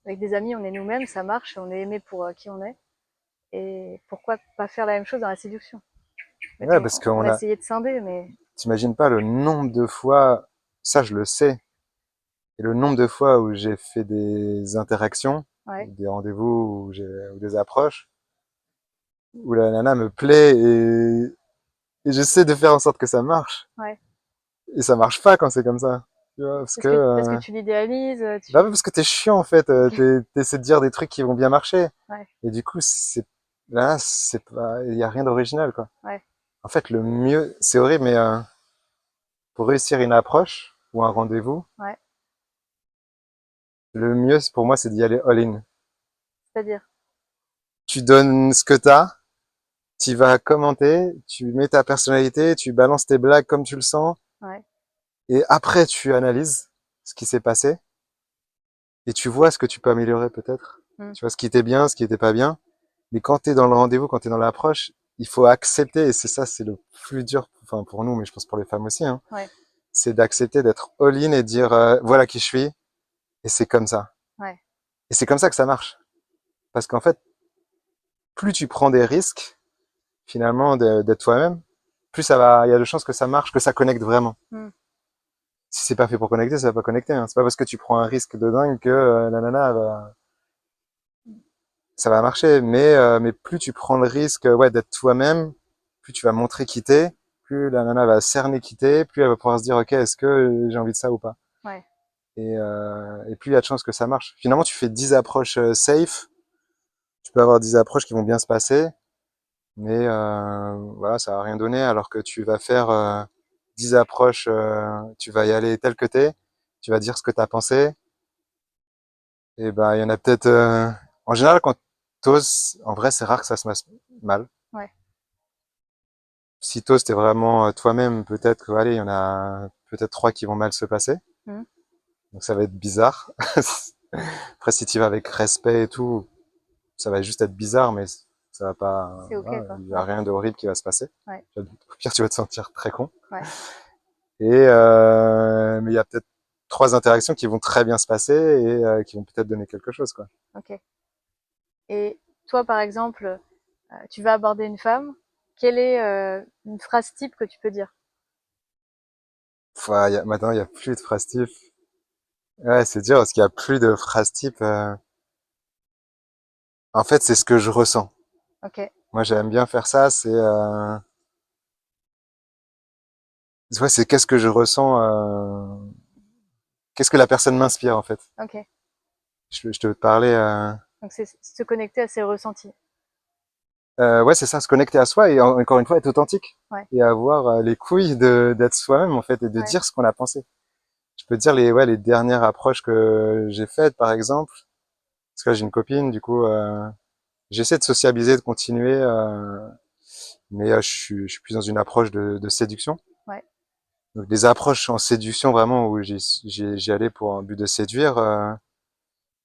avec des amis, on est nous-mêmes, ça marche, on est aimé pour qui on est. Et pourquoi pas faire la même chose dans la séduction? En fait, Ouais, parce on qu'on a a, essayé de scinder, mais t'imagines pas le nombre de fois, ça je le sais, et le nombre de fois où j'ai fait des interactions, ouais, ou des rendez-vous, ou des approches, où la nana me plaît et j'essaie de faire en sorte que ça marche. ouais. Et ça marche pas quand c'est comme ça. Tu vois, Parce que tu l'idéalises, bah ouais, parce que t'es chiant en fait, ok, t'essaies de dire des trucs qui vont bien marcher. ouais, Et du coup, là, c'est pas, il y a rien d'original quoi. ouais, En fait, le mieux, c'est horrible, mais pour réussir une approche ou un rendez-vous, ouais. le mieux pour moi, c'est d'y aller all-in. C'est-à-dire, Tu donnes ce que t'as, tu vas commenter, tu mets ta personnalité, tu balances tes blagues comme tu le sens, ouais, et après tu analyses ce qui s'est passé et tu vois ce que tu peux améliorer peut-être. mm, Tu vois ce qui était bien, ce qui était pas bien. Mais quand tu es dans le rendez-vous, quand tu es dans l'approche, il faut accepter, et c'est ça, c'est le plus dur, enfin pour nous, mais je pense pour les femmes aussi, hein, ouais, c'est d'accepter d'être all-in et de dire voilà qui je suis, et c'est comme ça. ouais, Et c'est comme ça que ça marche. Parce qu'en fait, plus tu prends des risques, finalement, d'être toi-même, plus ça va, il y a de chances que ça marche, que ça connecte vraiment. mm, Si c'est pas fait pour connecter, ça va pas connecter. Hein. C'est pas parce que tu prends un risque de dingue que la nana va, ça va marcher. Mais plus tu prends le risque, ouais, d'être toi-même, plus tu vas montrer qui t'es, plus la nana va cerner qui t'es, plus elle va pouvoir se dire, ok, est-ce que j'ai envie de ça ou pas. ouais, Et plus il y a de chances que ça marche. Finalement, tu fais 10 approches safe, tu peux avoir 10 approches qui vont bien se passer, mais voilà, ça va rien donner, alors que tu vas faire 10 approches, tu vas y aller tel que t'es, tu vas dire ce que t'as pensé, et ben il y en a peut-être... en général, quand t'oses, en vrai, c'est rare que ça se passe mal. ouais, Si t'oses, t'es vraiment toi-même, peut-être que, allez, il y en a peut-être 3 qui vont mal se passer, mm, donc ça va être bizarre. Après, si tu vas avec respect et tout, ça va juste être bizarre, mais ça va pas, c'est ok, voilà, quoi, il y a ouais, rien d'horrible qui va se passer. ouais, Au pire, tu vas te sentir très con. ouais, Et mais il y a peut-être 3 interactions qui vont très bien se passer et qui vont peut-être donner quelque chose, quoi. ok. Et toi, par exemple, tu vas aborder une femme, quelle est une phrase type que tu peux dire? Enfin, maintenant, il y a plus de phrases types. Ouais, c'est dur parce qu'il y a plus de phrases types. En fait, c'est ce que je ressens. Ok, Moi, j'aime bien faire ça. Ouais, c'est qu'est-ce que je ressens. Qu'est-ce que la personne m'inspire, en fait. ok. Je te parlais. Donc c'est se connecter à ses ressentis. Ouais, c'est ça, se connecter à soi et encore une fois être authentique Ouais, et avoir les couilles d'être soi-même en fait et de ouais, dire ce qu'on a pensé. Je peux te dire les dernières approches que j'ai faites par exemple, parce que là j'ai une copine, du coup j'essaie de sociabiliser, de continuer, mais je suis plus dans une approche de séduction. ouais, Donc des approches en séduction vraiment où j'y allais pour un but de séduire.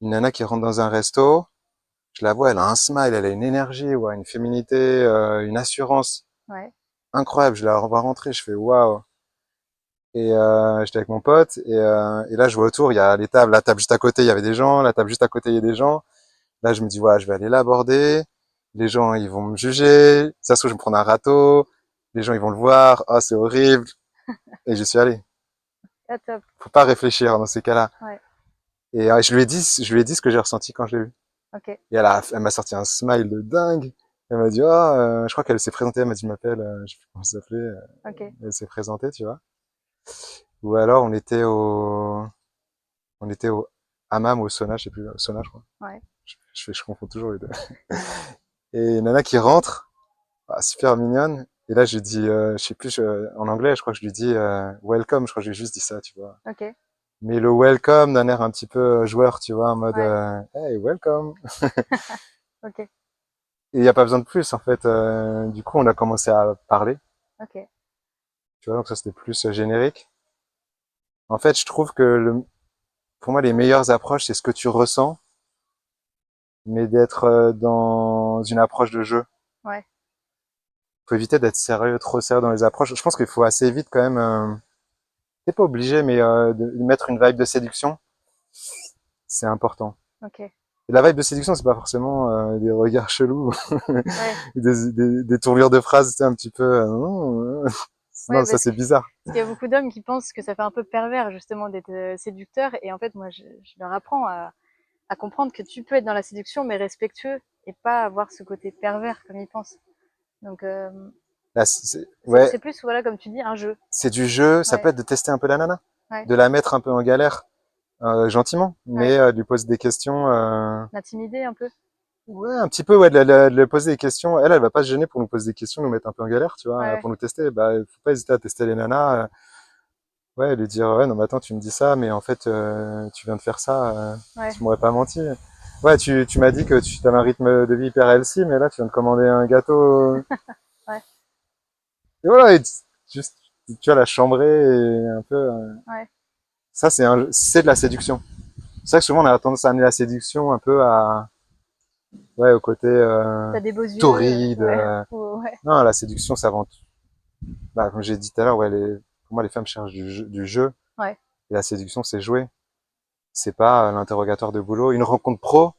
Une nana qui rentre dans un resto, je la vois, elle a un smile, elle a une énergie, ouais, une féminité, une assurance ouais, incroyable. Je la vois rentrer, je fais waouh. Et j'étais avec mon pote et là je vois autour, il y a les tables, la table juste à côté, il y avait des gens, la table juste à côté, il y a des gens. Là je me dis ouais, je vais aller l'aborder. Les gens ils vont me juger, ça se trouve je vais me prendre un râteau. Les gens ils vont le voir, oh c'est horrible. Et je suis allé. ah top, Faut pas réfléchir dans ces cas-là. ouais, Et je lui ai dit ce que j'ai ressenti quand je l'ai vu. ok, Et elle m'a sorti un smile de dingue. Elle m'a dit oh, je crois qu'elle s'est présentée, elle m'a dit je m'appelle, je sais plus comment ça s'appelait. ok, Elle s'est présentée, tu vois. Ou alors on était au hammam ou au sauna, je sais plus, au sauna, je crois. ouais, Je confonds toujours les deux. Et Nana qui rentre, ah, super mignonne. Et là, je lui dis, je sais plus, en anglais, je crois que je lui dis welcome. Je crois que j'ai juste dit ça, tu vois. ok, Mais le welcome d'un air un petit peu joueur, tu vois, en mode ouais, hey, welcome. ok, Et il n'y a pas besoin de plus, en fait. Du coup, on a commencé à parler, ok, tu vois, donc ça c'était plus générique. En fait, je trouve que pour moi, les meilleures approches, c'est ce que tu ressens, mais d'être dans une approche de jeu. ouais, Faut éviter d'être sérieux, trop sérieux dans les approches. Je pense qu'il faut assez vite quand même. T'es pas obligé, mais de mettre une vibe de séduction, c'est important. OK. Et la vibe de séduction, c'est pas forcément des regards chelous, Ouais. des tournures de phrases, tu sais, un petit peu. Ouais, Non, ça parce c'est bizarre. qu'il y a beaucoup d'hommes qui pensent que ça fait un peu pervers justement d'être séducteur et en fait moi je leur apprends à comprendre que tu peux être dans la séduction mais respectueux et pas avoir ce côté pervers comme ils pensent. Donc Là, c'est ouais, c'est plus voilà comme tu dis un jeu. c'est du jeu. Ça peut Ouais, être de tester un peu la nana, ouais, de la mettre un peu en galère, gentiment, ouais. mais de lui poser des questions. L'intimider un peu. Ouais, un petit peu, ouais, de lui poser des questions. Elle va pas se gêner pour nous poser des questions, nous mettre un peu en galère, tu vois, Ouais, pour nous tester. Bah, faut pas hésiter à tester les nanas. Ouais, lui dire, ouais, non, mais attends, tu me dis ça, mais en fait, tu viens de faire ça, ouais, tu m'aurais pas menti. Ouais, tu m'as dit que tu avais un rythme de vie hyper healthy, mais là, tu viens de commander un gâteau. ouais, Et voilà, et juste, tu vois, la chambrer et un peu. ouais. Ça, c'est de la séduction. C'est ça que souvent, on a tendance à amener la séduction un peu ouais, au côté T'as des beaux yeux, torride. ouais, ouais, Non, la séduction, ça vend. Bah, comme j'ai dit tout à l'heure, ouais, pour moi, les femmes cherchent du jeu. ouais, Et la séduction, c'est jouer. C'est pas l'interrogatoire de boulot. Une rencontre pro,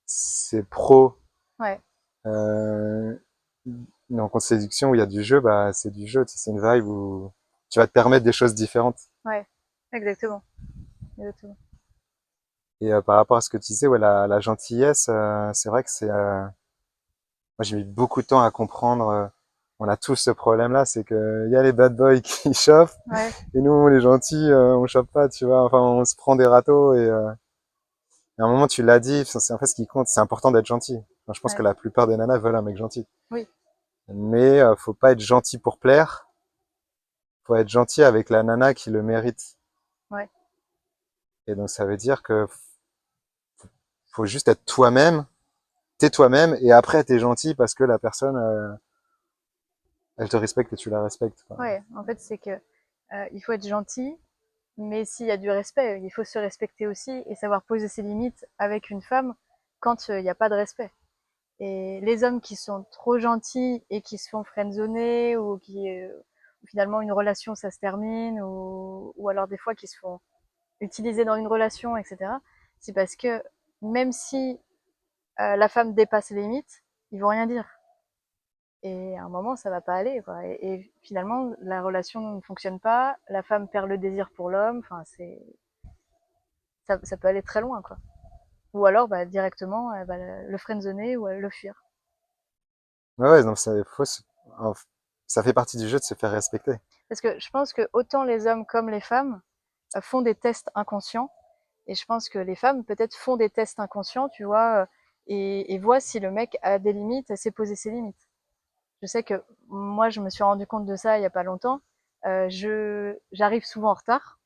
c'est pro. ouais, Euh, une rencontre séduction où il y a du jeu, bah, c'est du jeu. C'est une vibe où tu vas te permettre des choses différentes. ouais. Exactement, exactement. Et par rapport à ce que tu disais, ouais, la gentillesse, c'est vrai que moi, j'ai mis beaucoup de temps à comprendre. On a tous ce problème-là, c'est que il y a les bad boys qui chauffent, Ouais, et nous, les gentils, on chope pas, tu vois. Enfin, on se prend des râteaux, et à un moment, tu l'as dit, c'est en fait ce qui compte, c'est important d'être gentil. Enfin, je pense que ouais, la plupart des nanas veulent un mec gentil. oui, Mais faut pas être gentil pour plaire, faut être gentil avec la nana qui le mérite. ouais, Et donc ça veut dire que faut juste être toi-même, t'es toi-même, et après t'es gentil parce que la personne, elle te respecte et tu la respectes. Quoi. ouais. En fait, c'est que il faut être gentil, mais s'il y a du respect, il faut se respecter aussi et savoir poser ses limites avec une femme quand il n'y a pas de respect. Et les hommes qui sont trop gentils et qui se font friendzoner ou qui finalement une relation ça se termine ou alors des fois qui se font utiliser dans une relation, etc. C'est parce que même si la femme dépasse les limites, ils vont rien dire. Et à un moment, ça va pas aller, quoi. Et finalement, la relation ne fonctionne pas, la femme perd le désir pour l'homme, enfin, ça peut aller très loin, quoi. Ou alors, bah, directement, elle va le friendzoner ou le fuir. Ouais, ouais, donc ça fait partie du jeu de se faire respecter. Parce que je pense que autant les hommes comme les femmes font des tests inconscients, et je pense que les femmes peut-être font des tests inconscients, tu vois, et voient si le mec a des limites, sait poser ses limites. Je sais que moi, je me suis rendu compte de ça il y a pas longtemps. J'arrive souvent en retard,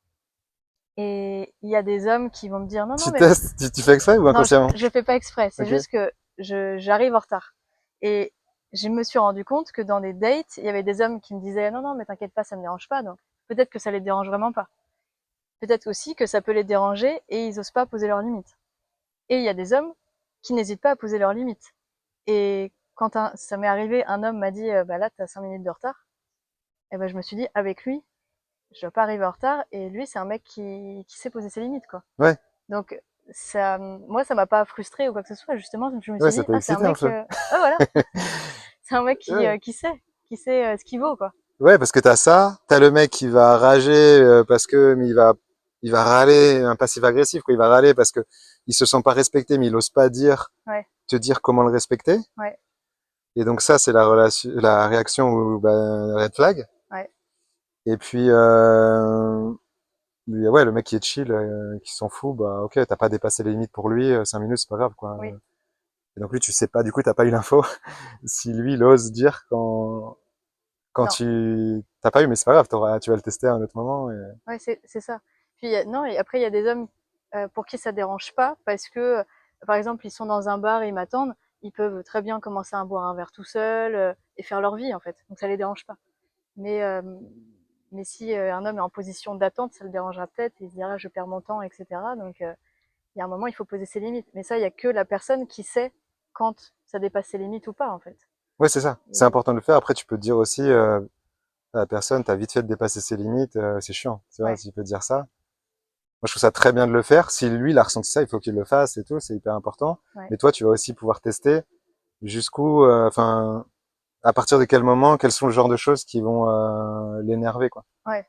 et il y a des hommes qui vont me dire non, non, Tu mais testes, tu fais exprès ou non, inconsciemment? je fais pas exprès. C'est Ok. juste que j'arrive en retard. Et je me suis rendu compte que dans des dates, il y avait des hommes qui me disaient non, non, mais t'inquiète pas, ça me dérange pas. Donc peut-être que ça les dérange vraiment pas. Peut-être aussi que ça peut les déranger et ils osent pas poser leurs limites. Et il y a des hommes qui n'hésitent pas à poser leurs limites. Et quand ça m'est arrivé, un homme m'a dit bah là, t'as 5 minutes de retard. Et ben je me suis dit avec lui, je dois pas arriver en retard. Et lui, c'est un mec qui sait poser ses limites, quoi. Ouais, Donc ça, moi, ça m'a pas frustré ou quoi que ce soit. Justement, je me ouais, suis ça dit, t'a ah, c'est un excité un mec, peu. ah voilà, c'est un mec Ouais. qui sait ce qu'il vaut, quoi. Ouais, parce que t'as ça, t'as le mec qui va rager parce que mais il va râler, un passif agressif, quoi. Il va râler parce que il se sent pas respecté, mais il ose pas Ouais, te dire comment le respecter. ouais, Et donc ça, c'est la réaction ou ben, red flag. ouais, Et puis ouais, le mec qui est chill, qui s'en fout, bah ok, t'as pas dépassé les limites pour lui, 5 minutes, c'est pas grave, quoi. oui, Et donc lui, tu sais pas, du coup, t'as pas eu l'info si lui, il ose dire quand non, tu t'as pas eu, mais c'est pas grave, tu vas le tester à un autre moment. ouais, c'est ça. Puis non, et après il y a des hommes pour qui ça dérange pas parce que, par exemple, ils sont dans un bar et ils m'attendent, ils peuvent très bien commencer à boire un verre tout seul et faire leur vie en fait. Donc ça les dérange pas. Mais mais si un homme est en position d'attente, ça le dérangera peut-être. Il se dira je perds mon temps, etc. Donc il y a un moment, il faut poser ses limites. Mais ça, il y a que la personne qui sait quand ça dépasse ses limites ou pas, en fait. Ouais, c'est ça. C'est Et, important de le faire. Après, tu peux te dire aussi à la personne, t'as vite fait de dépasser ses limites, c'est chiant. Tu vois, ouais, tu peux dire ça. Moi, je trouve ça très bien de le faire. Si lui, il a ressenti ça, il faut qu'il le fasse et tout, c'est hyper important. Ouais. Mais toi, tu vas aussi pouvoir tester jusqu'où, enfin, à partir de quel moment, quels sont le genre de choses qui vont l'énerver, quoi. Ouais.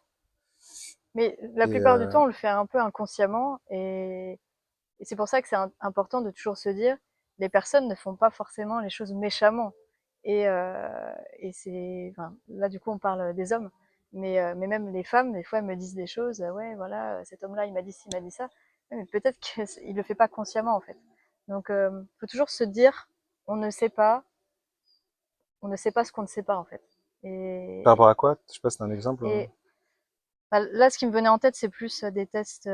Mais la Et plupart du temps, on le fait un peu inconsciemment et c'est pour ça que c'est important de toujours se dire, les personnes ne font pas forcément les choses méchamment. Et c'est, enfin, là du coup on parle des hommes, mais même les femmes, des fois elles me disent des choses, ouais voilà, cet homme-là il m'a dit ci, il m'a dit ça, ouais, mais peut-être qu'il le fait pas consciemment en fait. Donc faut toujours se dire, on ne sait pas, on ne sait pas ce qu'on ne sait pas en fait. par Et, rapport à quoi? Je sais pas si c'est un exemple. et bah, là, ce qui me venait en tête, c'est plus des tests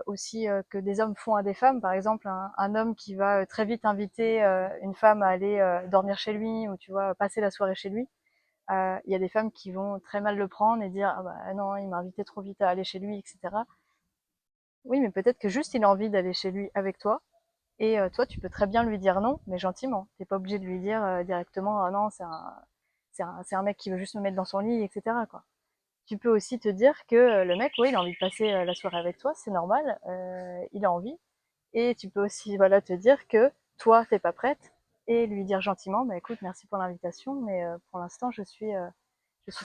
aussi que des hommes font à des femmes. Par exemple, un homme qui va très vite inviter une femme à aller dormir chez lui ou tu vois passer la soirée chez lui. Il y a des femmes qui vont très mal le prendre et dire ah bah non, il m'a invité trop vite à aller chez lui, etc. Oui, mais peut-être que juste il a envie d'aller chez lui avec toi et toi tu peux très bien lui dire non, mais gentiment. T'es pas obligé de lui dire directement ah non c'est un mec qui veut juste me mettre dans son lit, etc. quoi. Tu peux aussi te dire que le mec, oui, il a envie de passer la soirée avec toi, c'est normal, il a envie. Et tu peux aussi, voilà, te dire que toi, t'es pas prête et lui dire gentiment, bah écoute, merci pour l'invitation, mais pour l'instant, je suis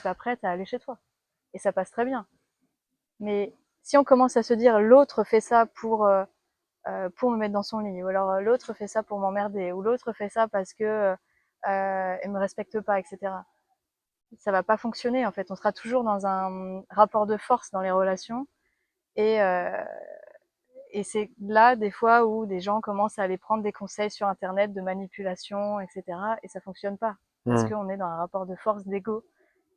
pas prête à aller chez toi. Et ça passe très bien. Mais si on commence à se dire l'autre fait ça pour me mettre dans son lit, ou alors l'autre fait ça pour m'emmerder, ou l'autre fait ça parce que elle me respecte pas, etc. Ça va pas fonctionner en fait. On sera toujours dans un rapport de force dans les relations et, euh, et c'est là des fois où des gens commencent à aller prendre des conseils sur internet de manipulation, etc. Et ça fonctionne pas parce Hmm. qu'on est dans un rapport de force d'ego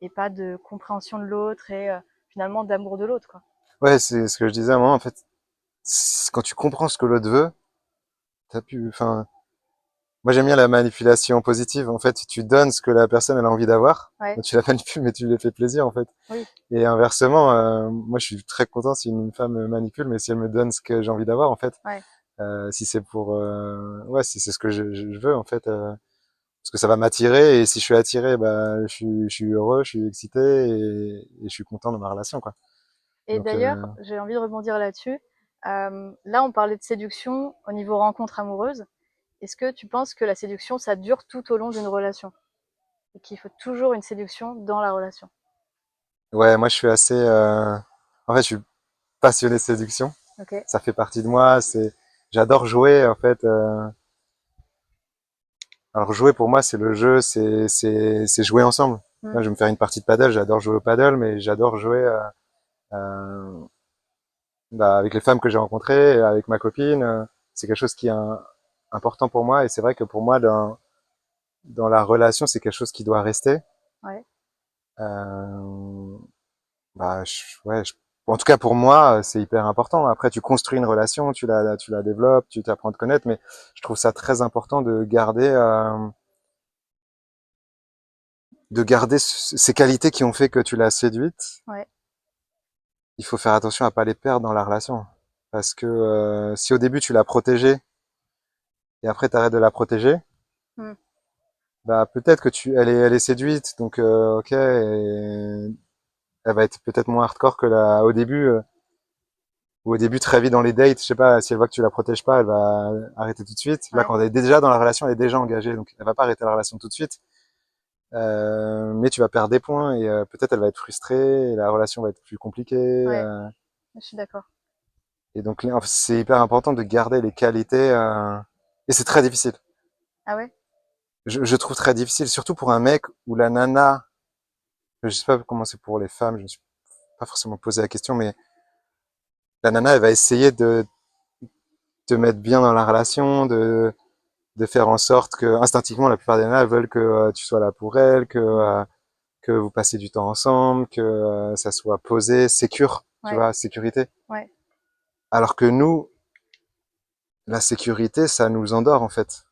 et pas de compréhension de l'autre et finalement d'amour de l'autre quoi. Ouais, c'est ce que je disais à un moment. En fait, quand tu comprends ce que l'autre veut, t'as pu. Enfin, moi j'aime bien la manipulation positive. En fait, tu donnes ce que la personne elle a envie d'avoir. Ouais, Tu la manipules, mais tu lui fais plaisir en fait. oui, Et inversement, moi je suis très content si une femme me manipule, mais si elle me donne ce que j'ai envie d'avoir en fait. ouais. Si c'est pour, ouais, si c'est ce que je veux en fait, parce que ça va m'attirer et si je suis attiré, bah je suis heureux, je suis excité et je suis content dans ma relation quoi. Et Donc d'ailleurs, j'ai envie de rebondir là-dessus. Là, on parlait de séduction au niveau rencontre amoureuse. Est-ce que tu penses que la séduction, ça dure tout au long d'une relation et qu'il faut toujours une séduction dans la relation? ouais, moi je suis assez, en fait je suis passionné de séduction. Ok. Ça fait partie de moi. J'adore jouer en fait. Alors jouer pour moi c'est le jeu, c'est jouer ensemble. Mm. Là, je vais me faire une partie de paddle, j'adore jouer au paddle, mais j'adore jouer euh, bah, avec les femmes que j'ai rencontrées, avec ma copine. C'est quelque chose qui est important pour moi et c'est vrai que pour moi dans la relation c'est quelque chose qui doit rester. Ouais. Euh, bah ouais, en tout cas pour moi c'est hyper important. Après tu construis une relation, tu la développes, tu t'apprends à te connaître, mais je trouve ça très important de garder ces qualités qui ont fait que tu l'as séduite. Ouais. Il faut faire attention à pas les perdre dans la relation. Parce que si au début tu l'as protégée et après tu arrêtes de la protéger, Mm. bah peut-être que elle est séduite, donc ok, elle va être peut-être moins hardcore que au début, ou au début très vite dans les dates, je sais pas, si elle voit que tu la protèges pas, elle va arrêter tout de suite. Là, Ouais. quand elle est déjà dans la relation, elle est déjà engagée, donc elle va pas arrêter la relation tout de suite. Mais tu vas perdre des points et peut-être elle va être frustrée, et la relation va être plus compliquée. Ouais. Je suis d'accord. Et donc c'est hyper important de garder les qualités. Et c'est très difficile. Ah ouais? Je trouve très difficile, surtout pour un mec où la nana, je sais pas comment c'est pour les femmes, je me suis pas forcément posé la question, mais la nana, elle va essayer de te mettre bien dans la relation, de faire en sorte que, instinctivement, la plupart des nanas, elles veulent que tu sois là pour elles, Mm. que vous passez du temps ensemble, que ça soit posé, sécure, tu Ouais. vois, sécurité. Ouais. Alors que nous, la sécurité, ça nous endort, en fait.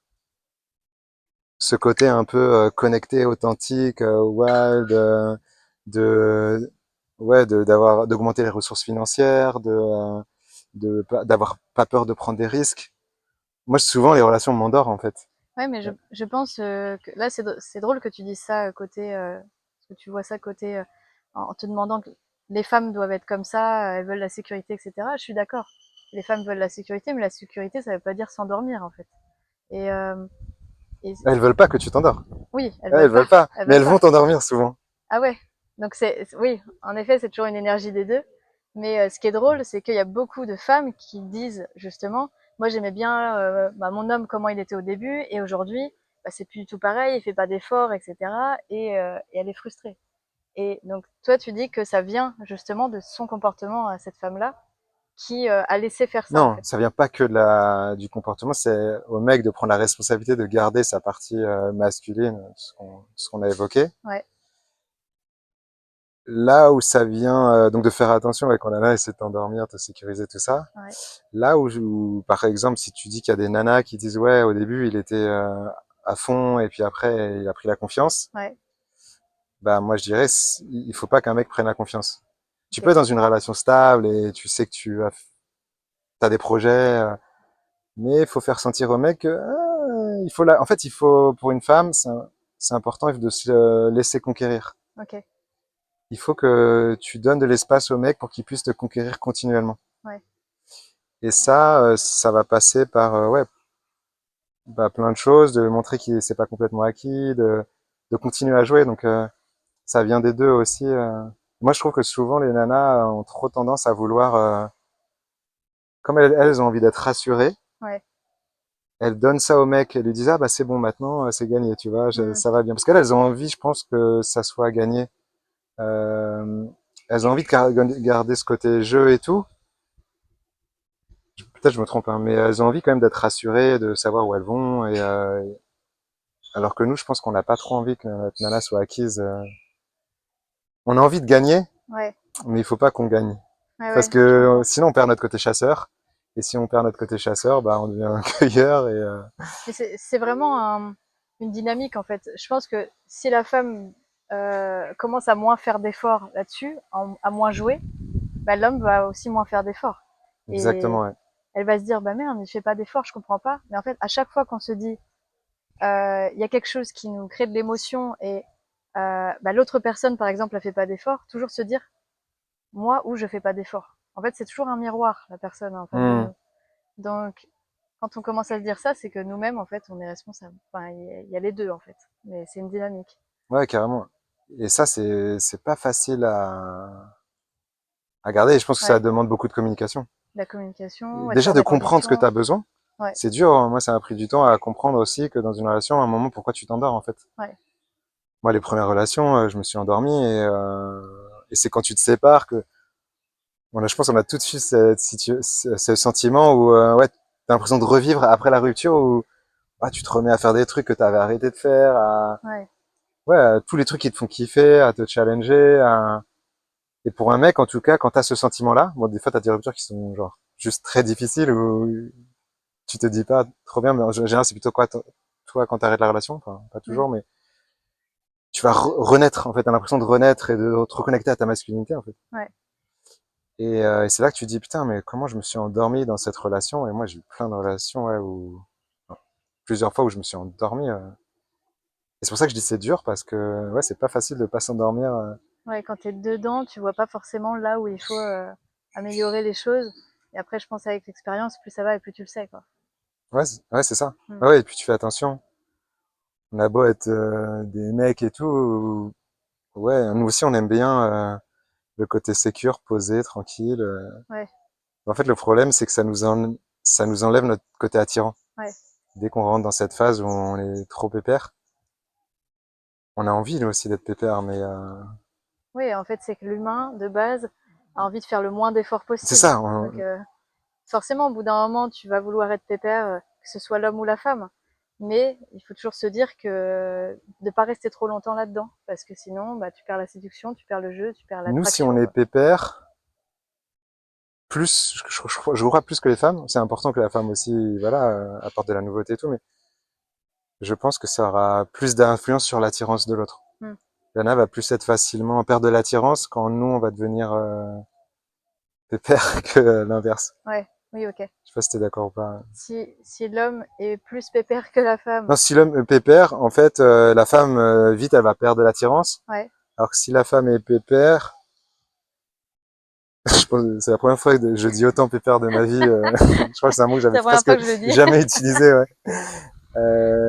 Ce côté un peu connecté, authentique, wild, de, ouais, d'augmenter les ressources financières, d'avoir pas peur de prendre des risques. Moi, souvent, les relations m'endorment, en fait. Ouais, mais je pense que là, c'est drôle que tu dises ça côté, que tu vois ça côté, en te demandant les femmes doivent être comme ça, elles veulent la sécurité, etc. Je suis d'accord. Les femmes veulent la sécurité, mais la sécurité, ça veut pas dire s'endormir, en fait. Et, et Elles veulent pas que tu t'endors. oui, elles Elles veulent veulent pas. pas, Elles mais veulent elles vont pas. t'endormir souvent. Ah ouais. Donc oui, en effet, c'est toujours une énergie des deux. Mais ce qui est drôle, c'est qu'il y a beaucoup de femmes qui disent justement, moi j'aimais bien mon homme comment il était au début et aujourd'hui, bah, c'est plus du tout pareil, il fait pas d'efforts, etc. Et elle est frustrée. Et donc toi, tu dis que ça vient justement de son comportement à cette femme-là qui a laissé faire ça en Non, fait. ça vient pas que du comportement, c'est au mec de prendre la responsabilité de garder sa partie masculine, ce qu'on a évoqué. Ouais, Là où ça vient, donc de faire attention ouais, quand nana essaie de t'endormir, te sécuriser, tout ça. ouais, Là où, par exemple, si tu dis qu'il y a des nanas qui disent ouais, au début il était à fond et puis après il a pris la confiance, ouais, bah moi je dirais il faut pas qu'un mec prenne la confiance. Tu peux ok, être dans une relation stable et tu sais que as des projets, mais il faut faire sentir au mec que il faut en fait il faut pour une femme c'est important de se laisser conquérir. ok, Il faut que tu donnes de l'espace au mec pour qu'il puisse te conquérir continuellement. ouais, Et ça, ça va passer par ouais, bah, plein de choses, de montrer qu'il c'est pas complètement acquis, de continuer à jouer. Donc ça vient des deux aussi. Moi, je trouve que souvent les nanas ont trop tendance à vouloir, comme elles ont envie d'être rassurées, ouais, elles donnent ça au mec, elles lui disent ah bah c'est bon maintenant, c'est gagné, tu vois, hmm, ça va bien. Parce qu'elles elles ont envie, je pense que ça soit gagné. Euh, elles ont envie de garder ce côté jeu et tout. Peut-être je me trompe, hein, mais elles ont envie quand même d'être rassurées, de savoir où elles vont. Et alors que nous, je pense qu'on n'a pas trop envie que notre nana soit acquise. On a envie de gagner, ouais, mais il faut pas qu'on gagne. ouais, Parce ouais, que je comprends. sinon on perd notre côté chasseur. Et si on perd notre côté chasseur, bah on devient un cueilleur. Et Mais c'est vraiment une dynamique en fait. Je pense que si la femme commence à moins faire d'efforts là-dessus, à moins jouer, bah, l'homme va aussi moins faire d'efforts. Et exactement, ouais. elle va se dire, bah merde, il fait pas d'efforts, je comprends pas. Mais en fait, à chaque fois qu'on se dit, il y a quelque chose qui nous crée de l'émotion et bah, l'autre personne, par exemple, elle fait pas d'efforts, toujours se dire, moi, où je fais pas d'efforts. En fait, c'est toujours un miroir, la personne en face de Hmm. nous. Donc, quand on commence à se dire ça, c'est que nous-mêmes, en fait, on est responsable. Enfin, il y a les deux, en fait. Mais c'est une dynamique. Ouais, carrément. Et ça, c'est pas facile à garder. Et je pense que ça Ouais. demande beaucoup de communication. La communication, ouais, de Déjà faire de des comprendre ce que tu conditions. as besoin. Ouais, C'est dur, hein. Moi, ça m'a pris du temps à comprendre aussi que dans une relation, à un moment, pourquoi tu t'endors en fait. ouais. Moi, les premières relations, je me suis endormi et c'est quand tu te sépares que, bon, là, je pense qu'on a tout de suite ce sentiment où, ouais, t'as l'impression de revivre après la rupture où, ah, tu te remets à faire des trucs que t'avais arrêté de faire, Ouais. ouais, à tous les trucs qui te font kiffer, à te challenger, et pour un mec, en tout cas, quand t'as ce sentiment-là, bon, des fois, t'as des ruptures qui sont, genre, juste très difficiles où tu te dis pas trop bien, mais en général, c'est plutôt quoi, toi, quand t'arrêtes la relation, enfin, pas Mm. toujours, mais tu vas renaître, en fait, t'as l'impression de renaître et de te reconnecter à ta masculinité, en fait. Ouais. Et c'est là que tu te dis, putain, mais comment je me suis endormi dans cette relation? Et moi, j'ai eu plein de relations, ouais, où, enfin, plusieurs fois où je me suis endormi. Et c'est pour ça que je dis c'est dur, parce que, ouais, c'est pas facile de pas s'endormir. Ouais, quand t'es dedans, tu vois pas forcément là où il faut améliorer les choses. Et après, je pense avec l'expérience, plus ça va et plus tu le sais, quoi. Ouais, ouais, c'est ça. Mm. Ouais, ouais, et puis tu fais attention. On a beau être des mecs et tout, ouais, nous aussi, on aime bien le côté sécure, posé, tranquille. Ouais, En fait, le problème, c'est que ça nous enlève notre côté attirant. ouais. Dès qu'on rentre dans cette phase où on est trop pépère, on a envie, nous aussi, d'être pépère, mais Oui, en fait, c'est que l'humain, de base, a envie de faire le moins d'efforts c'est possible. ça. Donc, forcément, au bout d'un moment, tu vas vouloir être pépère, que ce soit l'homme ou la femme. Mais il faut toujours se dire que de pas rester trop longtemps là-dedans, parce que sinon, bah, tu perds la séduction, tu perds le jeu, tu perds Nous, si on l'attraction, est quoi. pépère, plus, je crois plus que les femmes. C'est important que la femme aussi, voilà, apporte de la nouveauté et tout, mais je pense que ça aura plus d'influence sur l'attirance de l'autre. Hmm. Lana va plus être facilement perdre de l'attirance quand nous, on va devenir pépère que l'inverse. Ouais, oui, ok. Je sais pas si t'es d'accord ou pas. Si l'homme est plus pépère que la femme, Non, si l'homme est pépère, en fait, la femme, vite, elle va perdre de l'attirance. ouais, Alors que si la femme est pépère, c'est la première fois que je dis autant pépère de ma vie. Je crois que c'est un mot que C'est j'avais la première presque fois que je le dis. jamais utilisé. Ouais.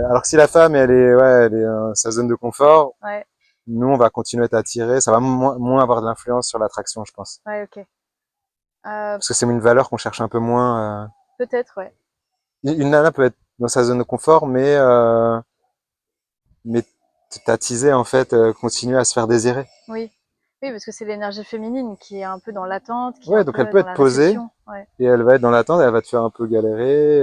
Alors que si la femme, elle est dans sa zone de confort, Ouais, nous, on va continuer à être attirés. Ça va moins avoir de l'influence sur l'attraction, je pense. ouais, ok. Parce que c'est une valeur qu'on cherche un peu moins. Peut-être, ouais. Une nana peut être dans sa zone de confort, mais t'attiser, en fait, continuer à se faire désirer. Oui. Oui, parce que c'est l'énergie féminine qui est un peu dans l'attente, qui est Ouais, un donc elle peu peut dans être la posée, réception. Ouais, et elle va être dans l'attente, elle va te faire un peu galérer,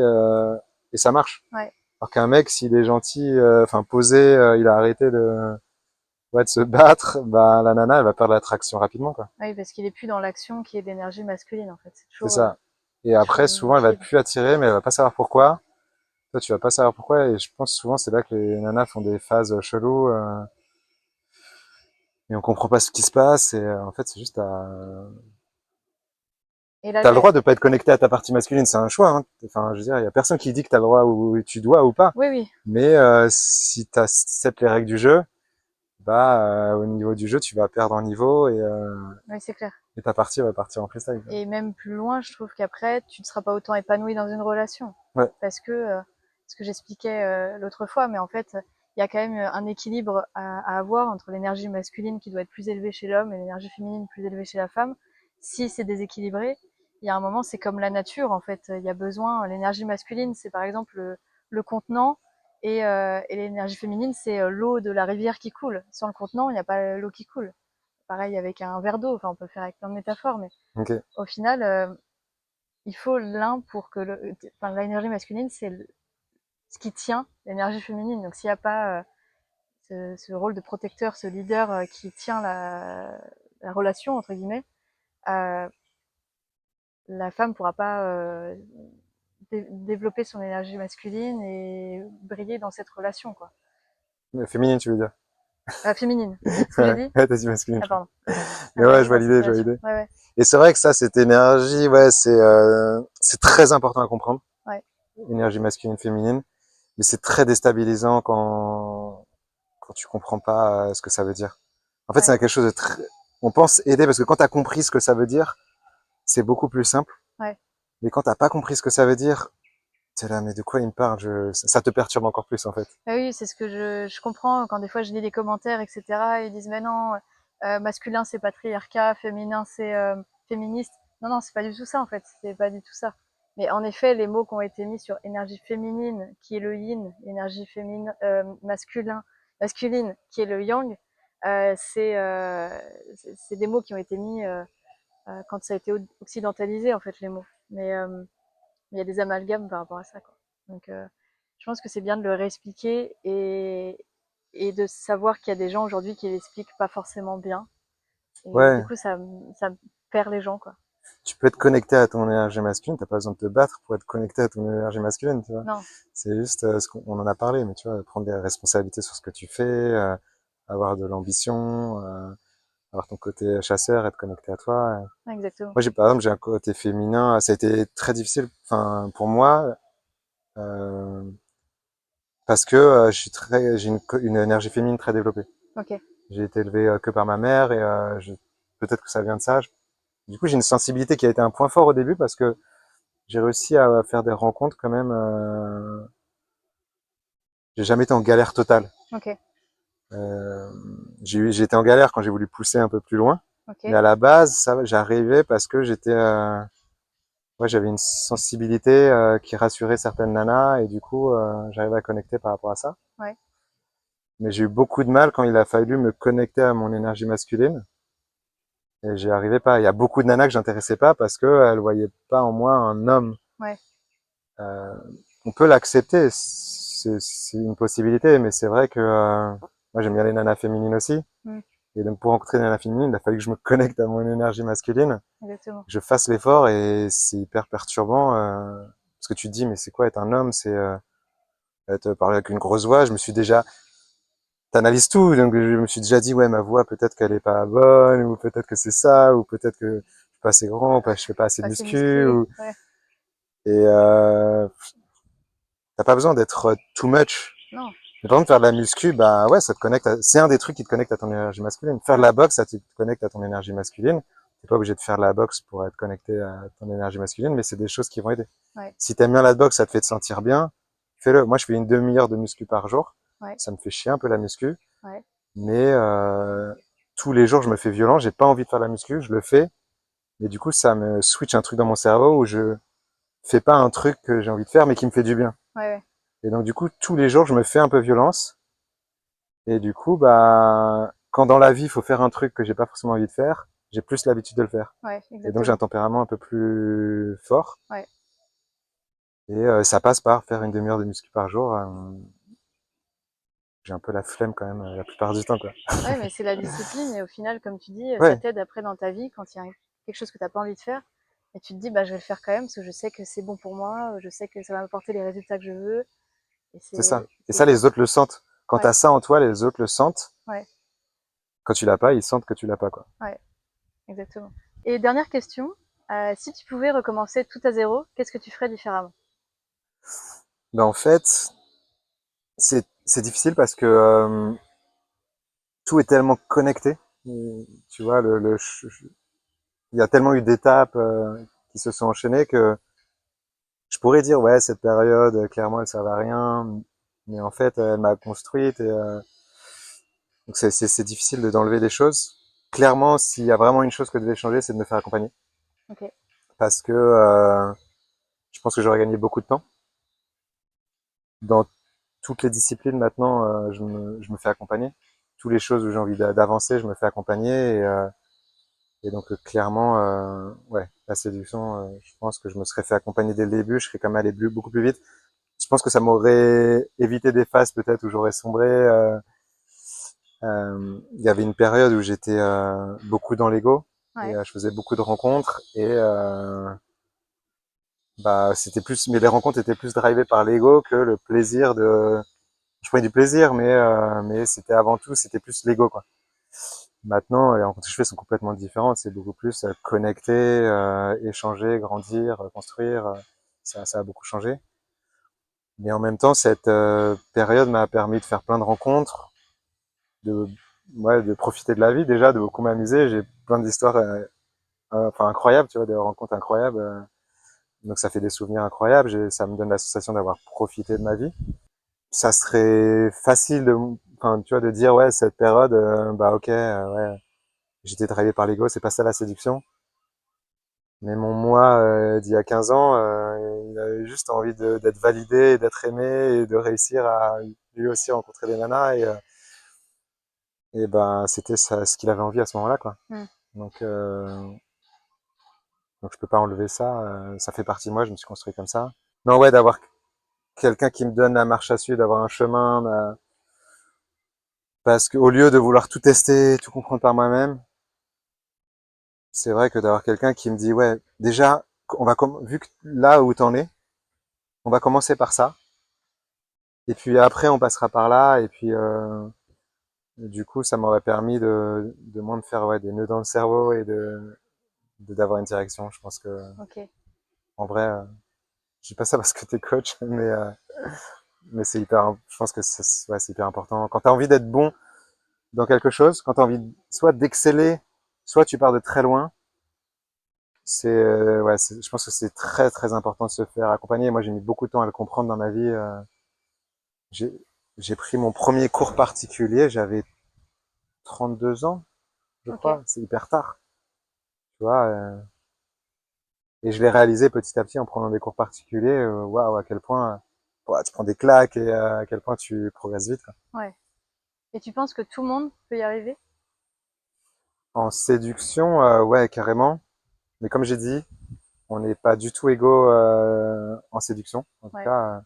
et ça marche. ouais, Alors qu'un mec, s'il est gentil, enfin posé, il a arrêté de se battre, bah la nana, elle va perdre l'attraction rapidement, quoi. oui, parce qu'il est plus dans l'action qui est d'énergie masculine, en fait. C'est ça. Et Toujours après, un souvent, elle va être équilibre. plus attirée, mais elle va pas savoir pourquoi. Toi, tu vas pas savoir pourquoi, et je pense souvent c'est là que les nanas font des phases cheloues, et on comprend pas ce qui se passe, et en fait, c'est juste Et là, t'as le droit de pas être connecté à ta partie masculine, c'est un choix, hein. Enfin, je veux dire, il y a personne qui dit que t'as le droit ou tu dois ou pas. oui, oui, Mais si t'acceptes les règles du jeu, bah au niveau du jeu, tu vas perdre en niveau oui, c'est clair. et ta partie va partir en freestyle. Et même plus loin, je trouve qu'après, tu ne seras pas autant épanoui dans une relation. Ouais, Parce que, ce que j'expliquais l'autre fois, mais en fait, il y a quand même un équilibre à avoir entre l'énergie masculine qui doit être plus élevée chez l'homme et l'énergie féminine plus élevée chez la femme. Si c'est déséquilibré, il y a un moment, c'est comme la nature, en fait. Il y a besoin, l'énergie masculine, c'est par exemple le contenant, et l'énergie féminine, c'est l'eau de la rivière qui coule. Sans le contenant, il n'y a pas l'eau qui coule. Pareil avec un verre d'eau, enfin, on peut le faire avec plein de métaphores, mais ok. au final, il faut l'un pour que enfin, l'énergie masculine, c'est ce qui tient l'énergie féminine. Donc, s'il n'y a pas ce rôle de protecteur, ce leader qui tient la relation, entre guillemets, euh, la femme pourra pas développer son énergie masculine et briller dans cette relation, quoi. Féminine, tu veux dire? Féminine. Ce que j'ai Ouais, dit? t'as dit masculine, Ah, je crois. pardon. Mais ouais, je Dans cette validais, je relation. validais. Ouais, ouais, Et c'est vrai que ça, cette énergie, ouais, c'est très important à comprendre. ouais, Énergie masculine, féminine. Mais c'est très déstabilisant quand tu comprends pas ce que ça veut dire. En fait, ouais, c'est quelque chose de très, on pense aider parce que quand tu as compris ce que ça veut dire, c'est beaucoup plus simple. ouais. Mais quand t'as pas compris ce que ça veut dire, t'es là, mais de quoi il me parle? Ça te perturbe encore plus, en fait. Bah oui, c'est ce que je comprends quand des fois je lis les commentaires, etc. Ils disent mais non, masculin c'est patriarcat, féminin c'est féministe. Non, non, c'est pas du tout ça en fait. C'est pas du tout ça. Mais en effet, les mots qui ont été mis sur énergie féminine, qui est le yin, énergie féminine, masculine, qui est le yang, c'est des mots qui ont été mis quand ça a été occidentalisé en fait les mots. Mais il y a des amalgames par rapport à ça, quoi. Donc, je pense que c'est bien de le réexpliquer et de savoir qu'il y a des gens aujourd'hui qui l'expliquent pas forcément bien. Et du Ouais. coup, ça perd les gens, quoi. Tu peux être connecté à ton énergie masculine, t'as pas besoin de te battre pour être connecté à ton énergie masculine, tu vois. Non, C'est juste ce qu'on on en a parlé, mais tu vois, prendre des responsabilités sur ce que tu fais, avoir de l'ambition, avoir ton côté chasseur, être connecté à toi. exactement. Moi, par exemple, j'ai un côté féminin, ça a été très difficile, enfin, pour moi, euh, parce que j'ai une énergie féminine très développée. Ok, J'ai été élevé que par ma mère et peut-être que ça vient de ça. Du coup, j'ai une sensibilité qui a été un point fort au début parce que j'ai réussi à faire des rencontres quand même. J'ai jamais été en galère totale. ok, Euh, j'ai été en galère quand j'ai voulu pousser un peu plus loin, mais ok. à la base, ça, j'arrivais parce que ouais, j'avais une sensibilité qui rassurait certaines nanas et du coup, j'arrivais à connecter par rapport à ça. Ouais, Mais j'ai eu beaucoup de mal quand il a fallu me connecter à mon énergie masculine et j'y arrivais pas. Il y a beaucoup de nanas que j'intéressais pas parce que elles voyaient pas en moi un homme. ouais, Euh, on peut l'accepter, c'est une possibilité, mais c'est vrai que moi j'aime bien les nanas féminines aussi. mm, Et donc pour rencontrer une nana féminine, il a fallu que je me connecte à mon énergie masculine, exactement. que je fasse l'effort et c'est hyper perturbant parce que tu te dis mais c'est quoi être un homme, c'est être parler avec une grosse voix. Je me suis déjà, t'analyses tout, donc je me suis déjà dit ouais ma voix peut-être qu'elle est pas bonne ou peut-être que c'est ça ou peut-être que je suis pas assez grand, ou je fais pas assez de Pas assez muscu musclé, ou ouais. et t'as pas besoin d'être too much. Non, Mais par contre, faire de la muscu, bah ouais, ça te connecte c'est un des trucs qui te connecte à ton énergie masculine. Faire de ouais, la boxe, ça te connecte à ton énergie masculine. T'es pas obligé de faire de la boxe pour être connecté à ton énergie masculine, mais c'est des choses qui vont aider. Ouais, Si t'aimes bien la boxe, ça te fait te sentir bien, fais-le. Moi, je fais une demi-heure de muscu par jour. ouais, Ça me fait chier un peu la muscu, ouais, mais tous les jours, je me fais violent. J'ai pas envie de faire la muscu, je le fais. Et du coup, ça me switch un truc dans mon cerveau où je fais pas un truc que j'ai envie de faire, mais qui me fait du bien. ouais, ouais, Et donc, du coup, tous les jours, je me fais un peu violence. Et du coup, bah, quand dans la vie, il faut faire un truc que j'ai pas forcément envie de faire, j'ai plus l'habitude de le faire. ouais, Et donc, j'ai un exactement. tempérament un peu plus fort. Ouais, Et ça passe par faire une demi-heure de muscu par jour. J'ai un peu la flemme quand même la plupart du temps, quoi. ouais, mais c'est la discipline et au final, comme tu dis, ça Ouais, t'aide après dans ta vie quand il y a quelque chose que t'as pas envie de faire et tu te dis, bah, je vais le faire quand même parce que je sais que c'est bon pour moi, je sais que ça va m'apporter les résultats que je veux et c'est ça. Et c'est ça, hyper. les autres le sentent. Quand Ouais, t'as ça en toi, les autres le sentent. ouais, Quand tu l'as pas, ils sentent que tu l'as pas, quoi. ouais, exactement. Et dernière question, si tu pouvais recommencer tout à zéro, qu'est-ce que tu ferais différemment? Ben, en fait, c'est difficile parce que tout est tellement connecté. Tu vois, il y a tellement eu d'étapes qui se sont enchaînées que je pourrais dire, ouais, cette période, clairement, elle servait à rien. Mais en fait, elle m'a construite. Et, donc, c'est difficile d'enlever des choses. Clairement, s'il y a vraiment une chose que je devais changer, c'est de me faire accompagner. Ok, Parce que je pense que j'aurais gagné beaucoup de temps. Dans toutes les disciplines, maintenant, je me fais accompagner. Toutes les choses où j'ai envie d'avancer, je me fais accompagner. Et donc, clairement, ouais, la séduction, je pense que je me serais fait accompagner dès le début. Je serais quand même allé beaucoup plus vite. Je pense que ça m'aurait évité des phases peut-être où j'aurais sombré. Il y avait une période où j'étais beaucoup dans l'ego et ouais, je faisais beaucoup de rencontres et bah c'était plus, mais les rencontres étaient plus drivées par l'ego que le plaisir de. Je prenais du plaisir, mais c'était avant tout, c'était plus l'ego, quoi. Maintenant, les rencontres que je fais sont complètement différentes. C'est beaucoup plus connecter, échanger, grandir, construire. Ça a beaucoup changé. Mais en même temps, cette période m'a permis de faire plein de rencontres, de, ouais, de profiter de la vie déjà, de beaucoup m'amuser. J'ai plein d'histoires enfin, incroyables, tu vois, des rencontres incroyables. Donc ça fait des souvenirs incroyables. Ça me donne la sensation d'avoir profité de ma vie. Ça serait facile de, enfin, tu vois, de dire, ouais, cette période, bah ok, ouais, j'étais drivé par l'ego, c'est pas ça la séduction. Mais mon moi d'il y a 15 ans, il avait juste envie d'être validé, d'être aimé et de réussir à lui aussi rencontrer des nanas. Et ben, c'était ça, ce qu'il avait envie à ce moment-là, quoi. hmm, Donc, euh, donc je peux pas enlever ça. Ça fait partie de moi, je me suis construit comme ça. Non, ouais, d'avoir quelqu'un qui me donne la marche à suivre, d'avoir un chemin. Parce qu'au lieu de vouloir tout tester, tout comprendre par moi-même, c'est vrai que d'avoir quelqu'un qui me dit, ouais, déjà, vu que là où t'en es, on va commencer par ça. Et puis après, on passera par là. Et puis, du coup, ça m'aurait permis de moins me faire ouais, des nœuds dans le cerveau et d'avoir une direction. Je pense que, ok. en vrai, je dis pas ça parce que t'es coach, mais c'est hyper, je pense que ouais, c'est hyper important. Quand t'as envie d'être bon dans quelque chose, quand t'as envie soit d'exceller, soit tu pars de très loin, ouais, je pense que c'est très très important de se faire accompagner. Moi, j'ai mis beaucoup de temps à le comprendre dans ma vie. J'ai, j'ai pris mon premier cours particulier, j'avais 32 ans, je Ok. crois. C'est hyper tard, tu vois. Et je l'ai réalisé petit à petit en prenant des cours particuliers. Waouh, à quel point ouais, tu prends des claques et à quel point tu progresses vite, quoi. Ouais. Et tu penses que tout le monde peut y arriver? En séduction, ouais, carrément. Mais comme j'ai dit, on n'est pas du tout égaux en séduction. En tout Ouais. cas,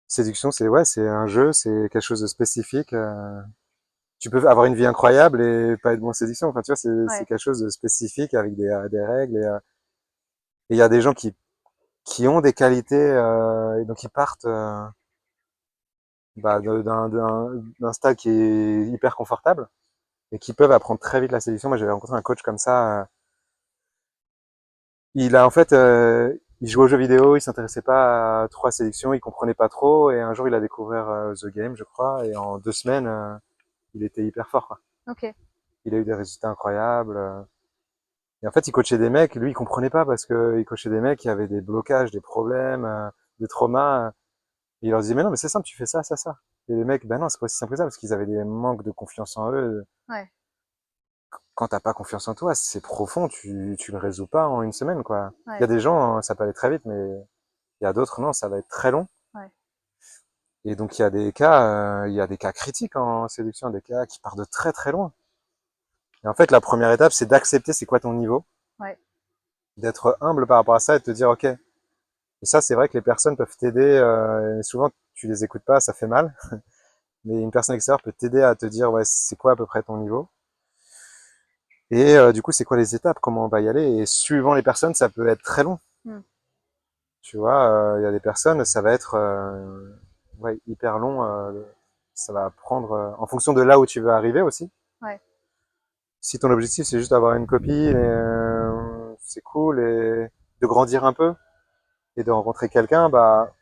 séduction, c'est ouais, c'est un jeu, c'est quelque chose de spécifique. Tu peux avoir une vie incroyable et pas être bon en séduction. Enfin, tu vois, c'est Ouais. quelque chose de spécifique avec des règles. Et il y a des gens qui ont des qualités et donc ils partent bah, d'un stade qui est hyper confortable et qui peuvent apprendre très vite la séduction. Moi, j'avais rencontré un coach comme ça. Il a en fait, il jouait aux jeux vidéo, il s'intéressait pas à trop à séduction, il comprenait pas trop. Et un jour, il a découvert The Game, je crois, et en 2 semaines, il était hyper fort, quoi. Ok. Il a eu des résultats incroyables. Et en fait, il coachait des mecs, lui, il comprenait pas parce que il coachait des mecs qui avaient des blocages, des problèmes, des traumas. Et il leur disait, mais non, mais c'est simple, tu fais ça, ça, ça. Et les mecs, ben non, c'est pas aussi simple que ça parce qu'ils avaient des manques de confiance en eux. Ouais, Quand t'as pas confiance en toi, c'est profond, tu le résous pas en une semaine, quoi. Il y a ouais, des gens, ça peut aller très vite, mais il y a d'autres, non, ça va être très long. ouais. Et donc, il y a des cas critiques en séduction, des cas qui partent de très, très loin. Et en fait, la première étape, c'est d'accepter c'est quoi ton niveau, Ouais. d'être humble par rapport à ça et de te dire, OK. Et ça, c'est vrai que les personnes peuvent t'aider, et souvent, tu les écoutes pas, ça fait mal. Mais une personne extérieure peut t'aider à te dire, ouais, c'est quoi à peu près ton niveau. Et du coup, c'est quoi les étapes, comment on va y aller. Et suivant les personnes, ça peut être très long. Mm. Tu vois, il y a des personnes, ça va être ouais, hyper long. Ça va prendre, en fonction de là où tu veux arriver aussi. Ouais. Si ton objectif, c'est juste d'avoir une copine, c'est cool, et de grandir un peu, et de rencontrer quelqu'un, bah,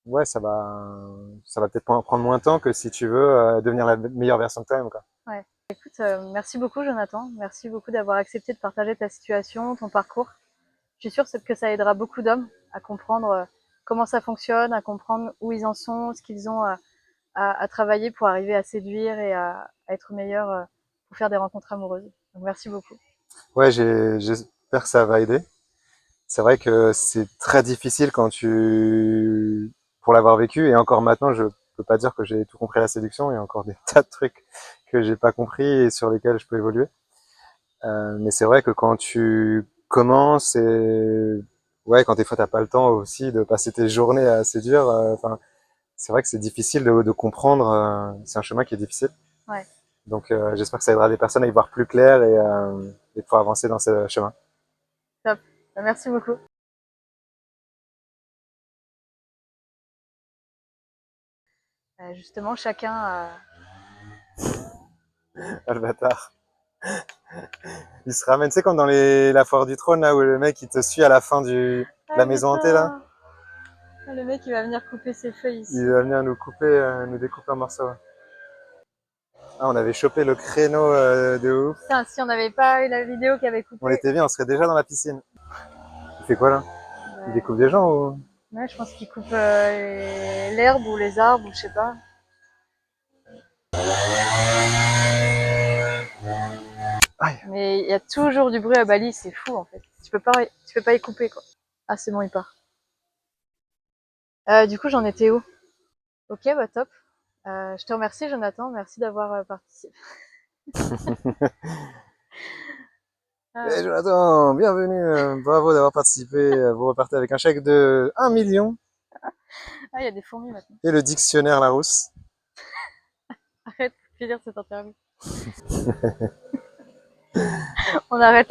ouais, ça va peut-être prendre moins de temps que si tu veux devenir la meilleure version de toi-même, quoi. Ouais. Écoute, merci beaucoup Jonathan. Merci beaucoup d'avoir accepté de partager ta situation, ton parcours. Je suis sûre que ça aidera beaucoup d'hommes à comprendre comment ça fonctionne, à comprendre où ils en sont, ce qu'ils ont à travailler pour arriver à séduire et à être meilleurs pour faire des rencontres amoureuses. Donc merci beaucoup. Ouais, j'espère que ça va aider. C'est vrai que c'est très difficile pour l'avoir vécu, et encore maintenant, je peux pas dire que j'ai tout compris à la séduction. Il y a encore des tas de trucs que j'ai pas compris et sur lesquels je peux évoluer. Mais c'est vrai que quand tu commences et ouais, quand des fois t'as pas le temps aussi de passer tes journées à séduire, enfin, c'est vrai que c'est difficile de comprendre. C'est un chemin qui est difficile. Ouais, Donc, j'espère que ça aidera des personnes à y voir plus clair et pouvoir avancer dans ce chemin. top. Merci beaucoup. Justement, chacun a... Ah, le bâtard. Il se ramène, tu sais, comme dans la foire du trône, là, où le mec, il te suit à la fin de Ah la maison hantée, là. putain, le mec il va venir couper ses feuilles Il ici. va venir nous couper, nous découper en morceaux. Ah, on avait chopé le créneau de ouf. Putain, si on n'avait pas eu la vidéo qui avait On coupé, était bien, on serait déjà dans la piscine. Il fait quoi, là? Il bah, découpe des gens ou... ouais, je pense qu'il coupe l'herbe ou les arbres ou je sais pas. Aïe. Mais il y a toujours du bruit à Bali, c'est fou en fait. Tu peux pas y couper quoi. Ah c'est bon, il part. Du coup, j'en étais où? Ok, bah top. Je te remercie Jonathan, merci d'avoir participé. Eh Ah, Jonathan, bienvenue, bravo d'avoir participé. Vous repartez avec un chèque de 1 million il y a des fourmis maintenant. et le dictionnaire Larousse. Arrête de finir cette interview. On arrête.